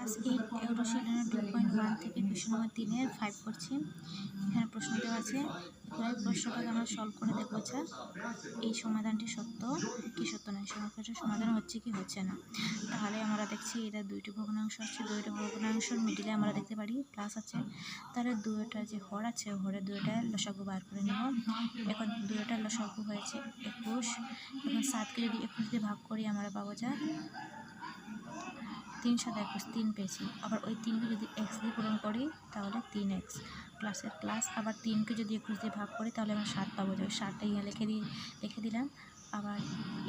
8 অনুশীলনের 2.1 থেকে question number 3-এর 5 করছি। এখানে প্রশ্ন দেওয়া আছে, এবার প্রশ্নটাকে আমরা সলভ করে দেখবো যে এই সমাধানটি সত্য কি সত্য নয়, সমীকরণের সমাধান হচ্ছে কি হচ্ছে না। তাহলে আমরা দেখছি এটা দুইটি ভগ্নাংশ আছে, দুইটা ভগ্নাংশের মিডিলে আমরা দেখতে পারি প্লাস আছে, তাহলে দুইটা যে হর আছে হরে দুইটা লসাগু বার করে নেব। এখন দুইটা লসাগু হয়েছে 21, এখন 7কে যদি 21 দিয়ে ভাগ করি আমরা পাবো যা 3 7 21 3 পেয়েছি। আবার ওই 3কে যদি x দিয়ে পূরণ করি তাহলে 3x প্লাসের প্লাস, আবার 3কে যদি 21 দিয়ে ভাগ করি তাহলে আমরা 7 পাবো। যাবে 7টা ইয়ে লিখে দিলাম। আবার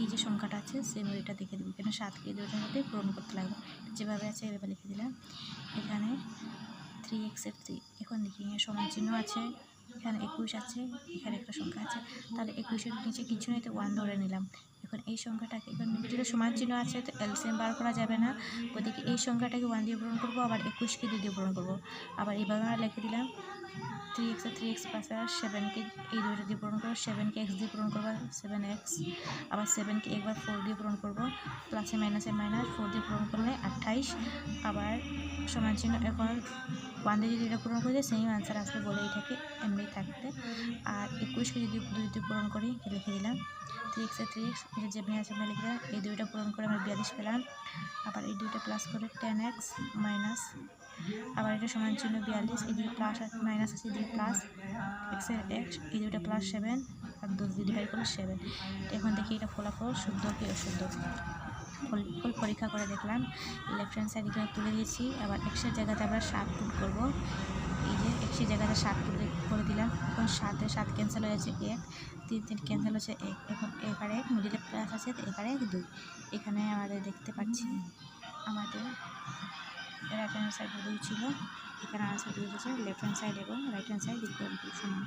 এই যে সংখ্যাটা আছে সেম ওইটা দেখে দেবো, কেন 7কে দুইটার মধ্যে পূরণ করতে লাগবে, যেভাবে আছে এভাবে লিখে দিলাম। এখানে 3x এর 3, এখন দেখি এখানে সমান চিহ্ন আছে, এখানে 21 আছে, এখানে একটা সংখ্যা আছে, তাহলে 21-এর নিচে কিছু নেই তো 1 ধরে নিলাম। এখন এই সংখ্যাটাকে এবার মিডিলে সমান চিহ্ন আছে তো এলসিএম বার করা যাবে না, ওদিকে এই সংখ্যাটাকে 1 দিয়ে পূরণ করবো, আবার 21কে 2 দিয়ে পূরণ করবো। আবার এইভাবে আমরা লিখে দিলাম 3x এর 3x প্লাস 7কে এই দুইটা দিয়ে পূরণ করবো, 7কে x দিয়ে পূরণ করবো 7x, আবার 7কে একবার 4 দিয়ে পূরণ করবো, প্লাসে মাইনাসে মাইনাস 4 দিয়ে পূরণ করলে 28, আবার সমান চিহ্ন এখন 1 দিয়ে যদি এটা পূরণ করে সেম আনসার আসবে বলে এটাকে এমনি থাকতে। আর 21কে যদি 2 দিয়ে পূরণ করি লিখে দিলাম 3x এর 3x, এটা যেমনি আছে আমরা লিখে দিলাম, এই দুইটা পূরণ করে আমরা 42 পেলাম। আবার এই দুইটা প্লাস করে 10x মাইনাস, আবার এটা সমান চিহ্ন 42, এই দুটো প্লাস মাইনাস আছে, এই দুটো প্লাস x এর x, এই দুটো প্লাস 7 আর 2 দিয়ে ডিভাইড করলে 7। এখন দেখি এটা ফলাফল শুদ্ধ কি অশুদ্ধ। ফল পরীক্ষা করে দেখলাম, লেফট হ্যান্ড সাইড এখানে তুলে দিয়েছি। আবার এক্সের জায়গাতে আমরা 7 পুট করবো, এই যে এক্সের জায়গাতে 7 পুট করে দিলাম। এখন 7 7 ক্যান্সেল হয়ে যাচ্ছে 1, 3 3 ক্যান্সেল হচ্ছে 1, এখন এখানে মিডিলে প্লাস আছে তো এখানে 2। এখানে আমাদের দেখতে পাচ্ছি আমাদের রাইট হ্যান্ড সাইডে 2 ছিল, এখানে আনসার 2 হচ্ছে লেফট হ্যান্ড সাইড এবং right hand side equal to সমান।